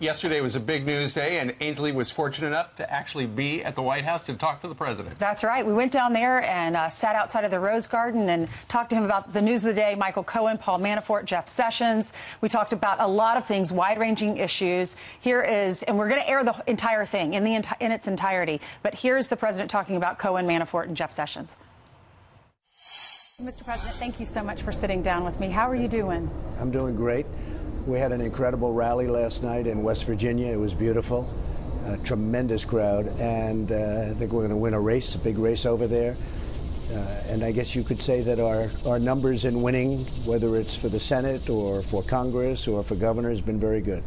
Yesterday was a big news day, and Ainsley was fortunate enough to actually be at the White House to talk to the president. That's right. We went down there and sat outside of the Rose Garden and talked to him about the news of the day, Michael Cohen, Paul Manafort, Jeff Sessions. We talked about a lot of things, wide-ranging issues. Here is, and we're going to air the entire thing in its entirety, but here's the president talking about Cohen, Manafort, and Jeff Sessions. Mr. President, thank you so much for sitting down with me. How are you doing? I'm doing great. We had an incredible rally last night in West Virginia. It was beautiful, a tremendous crowd, and I think we're going to win a race, a big race over there. And I guess you could say that our numbers in winning, whether it's for the Senate or for Congress or for governor, has been very good.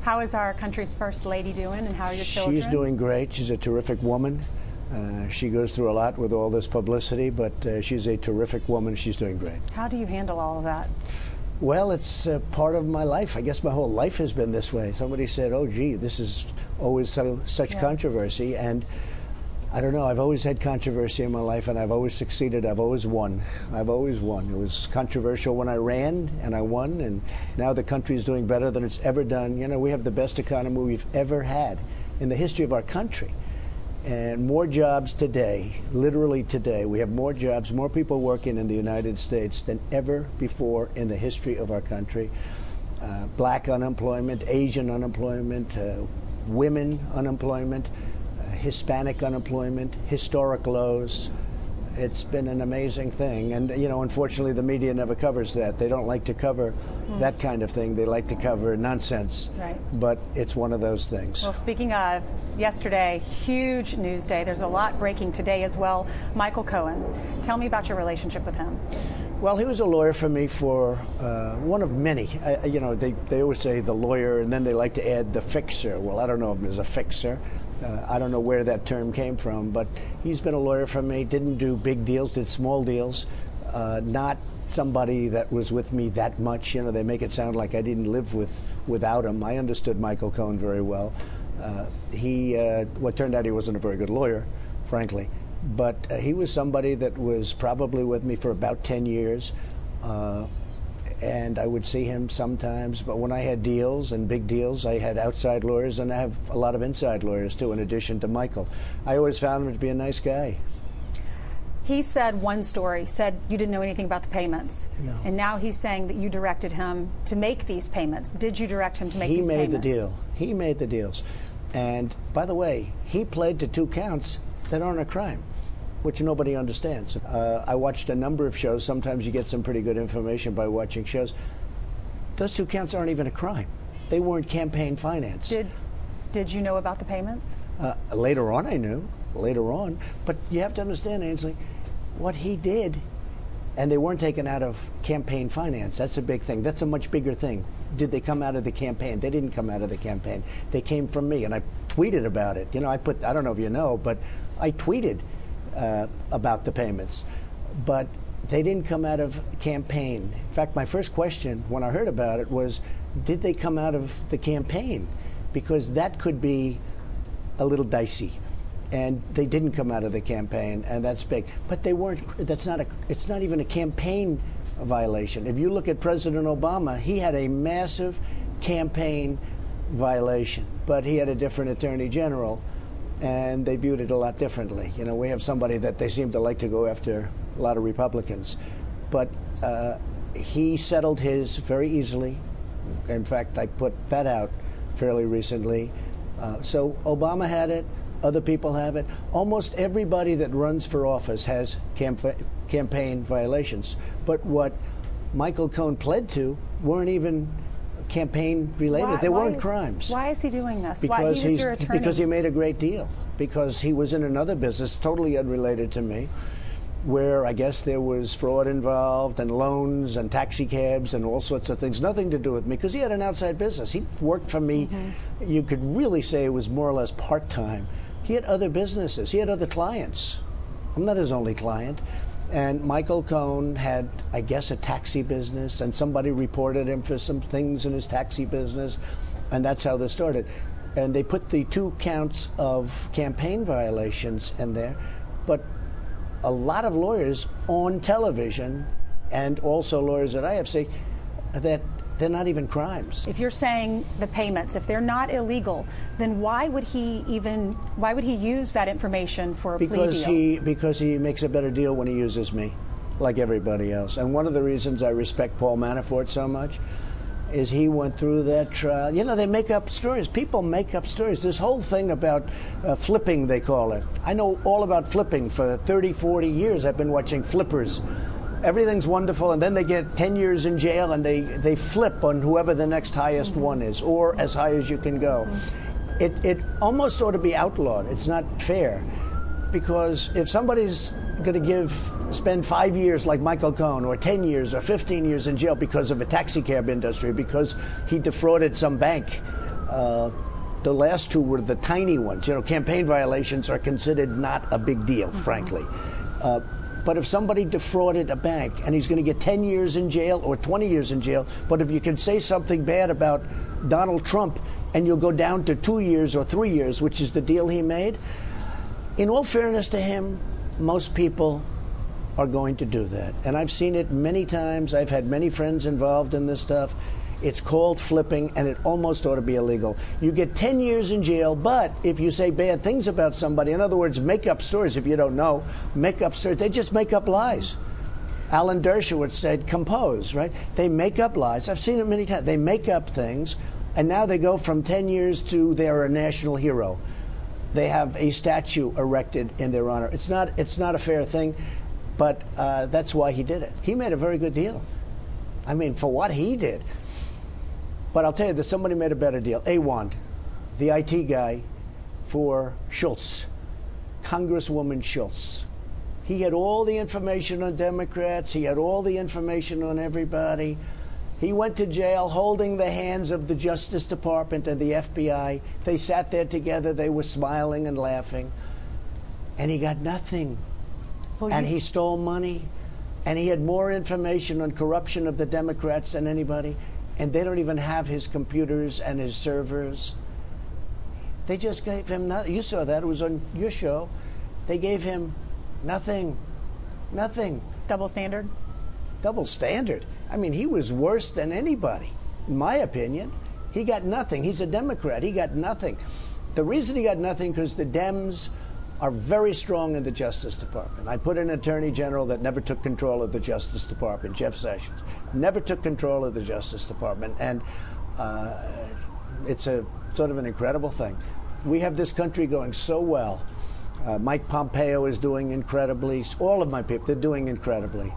How is our country's first lady doing, and how are your children? She's doing great. She's a terrific woman. She goes through a lot with all this publicity, but she's a terrific woman. She's doing great. How do you handle all of that? Well, it's part of my life. I guess my whole life has been this way. Somebody said, oh, gee, this is always such controversy. And I don't know, I've always had controversy in my life, and I've always succeeded. I've always won. I've always won. It was controversial when I ran, and I won. And now the country is doing better than it's ever done. You know, we have the best economy we've ever had in the history of our country. And more jobs today, literally today, we have more jobs, more people working in the United States than ever before in the history of our country. Black unemployment, Asian unemployment, women unemployment, Hispanic unemployment, historic lows. It's been an amazing thing. And, you know, unfortunately, the media never covers that. They don't like to cover that kind of thing. They like to cover nonsense. Right. But it's one of those things. Well, speaking of yesterday, huge news day. There's a lot breaking today as well. Michael Cohen, tell me about your relationship with him. Well, he was a lawyer for me for one of many. You know, they always say the lawyer, and then they like to add the fixer. Well, I don't know if there's a fixer. I don't know where that term came from, but he's been a lawyer for me, didn't do big deals, did small deals, not somebody that was with me that much. You know, they make it sound like I didn't live without him. I understood Michael Cohen very well. What turned out he wasn't a very good lawyer, frankly, but he was somebody that was probably with me for about 10 years. And I would see him sometimes, but when I had deals and big deals, I had outside lawyers, and I have a lot of inside lawyers too, in addition to Michael. I always found him to be a nice guy. He said one story, said you didn't know anything about the payments. No. And now he's saying that you directed him to make these payments. Did you direct him to make these payments? He made the deal. He made the deals. And by the way, he pled to 2 counts that aren't a crime, which nobody understands. I watched a number of shows. Sometimes you get some pretty good information by watching shows. Those 2 counts aren't even a crime. They weren't campaign finance. Did you know about the payments? Later on, I knew. Later on. But you have to understand, Ainsley, what he did, and they weren't taken out of campaign finance. That's a big thing. That's a much bigger thing. Did they come out of the campaign? They didn't come out of the campaign. They came from me, and I tweeted about it. You know, I don't know if you know, but I tweeted about the payments, but they didn't come out of campaign. In fact, my first question when I heard about it was, did they come out of the campaign? Because that could be a little dicey. And they didn't come out of the campaign, and that's big. But they weren't. It's not even a campaign violation. If you look at President Obama, he had a massive campaign violation, but he had a different attorney general, and they viewed it a lot differently. You know, we have somebody that they seem to like to go after a lot of Republicans. But he settled his very easily. In fact, I put that out fairly recently. So Obama had it. Other people have it. Almost everybody that runs for office has campaign violations. But what Michael Cohen pled to weren't even campaign related. They weren't crimes. Why is he doing this? Because he was your attorney. Because he made a great deal. Because he was in another business totally unrelated to me, where I guess there was fraud involved and loans and taxi cabs and all sorts of things. Nothing to do with me, because he had an outside business. He worked for me. You could really say it was more or less part-time. He had other businesses. He had other clients. I'm not his only client. And Michael Cohen had, I guess, a taxi business, and somebody reported him for some things in his taxi business, and that's how this started. And they put the 2 counts of campaign violations in there, but a lot of lawyers on television, and also lawyers that I have, say that they're not even crimes. If you're saying the payments, if they're not illegal, then why would he use that information for a plea deal? Because he makes a better deal when he uses me, like everybody else. And one of the reasons I respect Paul Manafort so much is he went through that trial. You know, they make up stories. People make up stories. This whole thing about flipping, they call it. I know all about flipping. For 30, 40 years, I've been watching flippers. Everything's wonderful, and then they get 10 years in jail, and they flip on whoever the next highest one is, or as high as you can go. It almost ought to be outlawed. It's not fair, because if somebody's going to spend 5 years like Michael Cohen, or 10 years or 15 years in jail because of a taxi cab industry, because he defrauded some bank, the last two were the tiny ones. You know, campaign violations are considered not a big deal, frankly. But if somebody defrauded a bank and he's going to get 10 years in jail or 20 years in jail, but if you can say something bad about Donald Trump and you'll go down to 2 years or 3 years, which is the deal he made, in all fairness to him, most people are going to do that. And I've seen it many times. I've had many friends involved in this stuff. It's called flipping, and it almost ought to be illegal. You get 10 years in jail, but if you say bad things about somebody, in other words, make up stories, if you don't know, make up stories, they just make up lies. Alan Dershowitz said, compose, right? They make up lies. I've seen it many times. They make up things, and now they go from 10 years to they're a national hero. They have a statue erected in their honor. It's not a fair thing, but that's why he did it. He made a very good deal. I mean, for what he did. But I'll tell you that somebody made a better deal. Awand, the IT guy for Schultz, Congresswoman Schultz. He had all the information on Democrats. He had all the information on everybody. He went to jail holding the hands of the Justice Department and the FBI. They sat there together. They were smiling and laughing. And he got nothing. And he stole money. And he had more information on corruption of the Democrats than anybody. And they don't even have his computers and his servers. They just gave him nothing. You saw that. It was on your show. They gave him nothing. Nothing. Double standard? Double standard. I mean, he was worse than anybody, in my opinion. He got nothing. He's a Democrat. He got nothing. The reason he got nothing because the Dems are very strong in the Justice Department. I put an attorney general that never took control of the Justice Department, Jeff Sessions. Never took control of the Justice Department, and it's a sort of an incredible thing. We have this country going so well. Mike Pompeo is doing incredibly. All of my people, they're doing incredibly.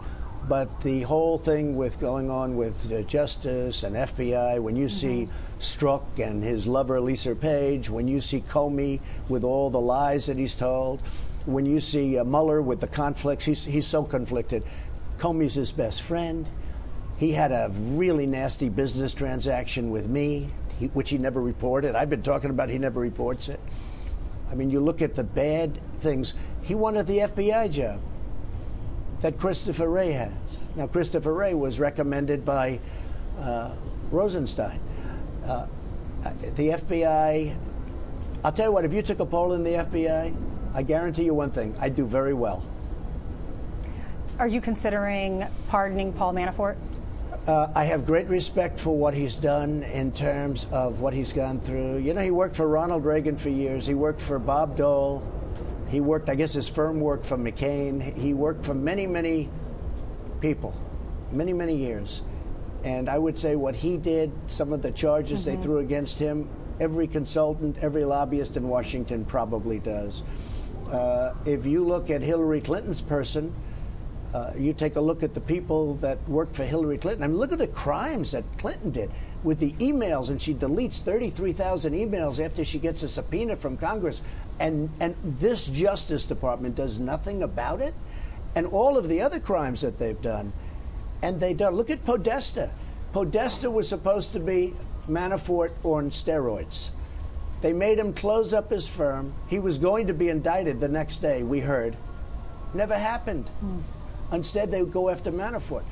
But the whole thing with going on with Justice and FBI, when you see Strzok and his lover Lisa Page, when you see Comey with all the lies that he's told, when you see Mueller with the conflicts, he's so conflicted. Comey's his best friend. He had a really nasty business transaction with me, which he never reported. I've been talking about he never reports it. I mean, you look at the bad things. He wanted the FBI job that Christopher Wray has. Now, Christopher Wray was recommended by Rosenstein. The FBI, I'll tell you what, if you took a poll in the FBI, I guarantee you one thing, I'd do very well. Are you considering pardoning Paul Manafort? I have great respect for what he's done in terms of what he's gone through. You know, he worked for Ronald Reagan for years. He worked for Bob Dole. He worked, I guess his firm worked for McCain. He worked for many, many people, many, many years. And I would say what he did, some of the charges they threw against him, every consultant, every lobbyist in Washington probably does. If you look at Hillary Clinton's person, you take a look at the people that worked for Hillary Clinton. I mean, look at the crimes that Clinton did with the emails, and she deletes 33,000 emails after she gets a subpoena from Congress. And this Justice Department does nothing about it. And all of the other crimes that they've done. And they don't. Look at Podesta. Podesta was supposed to be Manafort on steroids. They made him close up his firm. He was going to be indicted the next day, we heard. Never happened. Instead, they would go after Manafort.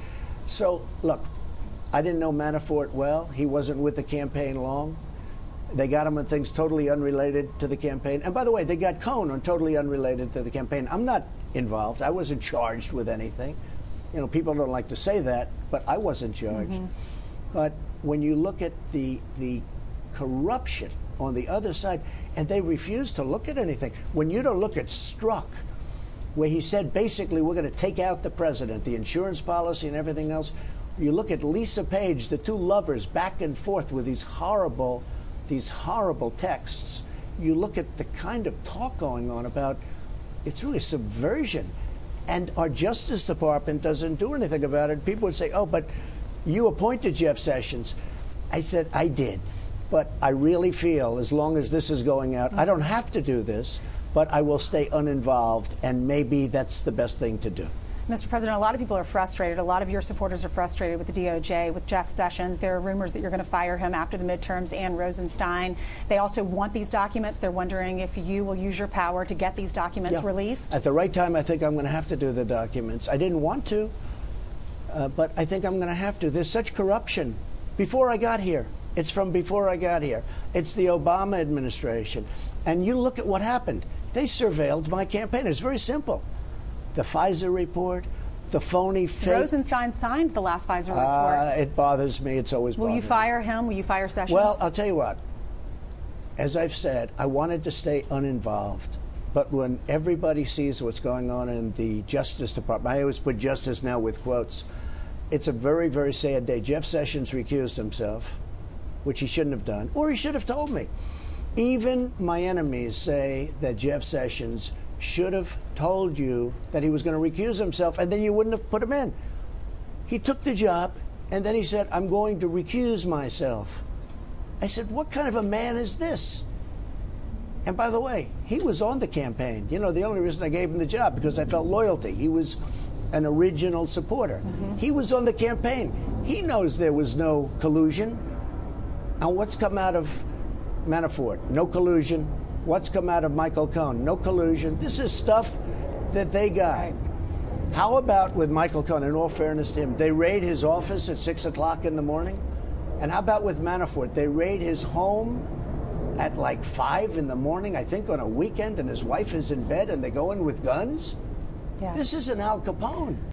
So, look, I didn't know Manafort well. He wasn't with the campaign long. They got him on things totally unrelated to the campaign. And by the way, they got Cohen on totally unrelated to the campaign. I'm not involved. I wasn't charged with anything. You know, people don't like to say that, but I wasn't charged. But when you look at the corruption on the other side, and they refuse to look at anything. When you don't look at Strzok, where he said basically we're going to take out the president, the insurance policy and everything else. You look at Lisa Page, the two lovers back and forth with these horrible texts. You look at the kind of talk going on about, it's really subversion. And our Justice Department doesn't do anything about it. People would say, oh, but you appointed Jeff Sessions. I said, I did. But I really feel as long as this is going out, I don't have to do this, but I will stay uninvolved, and maybe that's the best thing to do. Mr. President, a lot of people are frustrated. A lot of your supporters are frustrated with the DOJ, with Jeff Sessions. There are rumors that you're going to fire him after the midterms and Rosenstein. They also want these documents. They're wondering if you will use your power to get these documents released. At the right time, I think I'm going to have to do the documents. I didn't want to, but I think I'm going to have to. There's such corruption. Before I got here, it's from before I got here. It's the Obama administration. And you look at what happened. They surveilled my campaign. It's very simple. The Pfizer report, the phony fake. Rosenstein signed the last Pfizer report. It bothers me. It's always bothered me. Will you fire him? Will you fire Sessions? Well, I'll tell you what. As I've said, I wanted to stay uninvolved. But when everybody sees what's going on in the Justice Department, I always put justice now with quotes, it's a very, very sad day. Jeff Sessions recused himself, which he shouldn't have done, or he should have told me. Even my enemies say that Jeff Sessions should have told you that he was going to recuse himself, and then you wouldn't have put him in. He took the job, and then he said, I'm going to recuse myself. I said, what kind of a man is this? And by the way, he was on the campaign. You know, the only reason I gave him the job, because I felt loyalty. He was an original supporter. He was on the campaign. He knows there was no collusion. And what's come out of Manafort? No collusion. What's come out of Michael Cohen? No collusion. This is stuff that they got. Right. How about with Michael Cohen, in all fairness to him, they raid his office at 6 o'clock in the morning? And how about with Manafort? They raid his home at like 5 in the morning, I think on a weekend, and his wife is in bed, and they go in with guns? Yeah. This isn't Al Capone.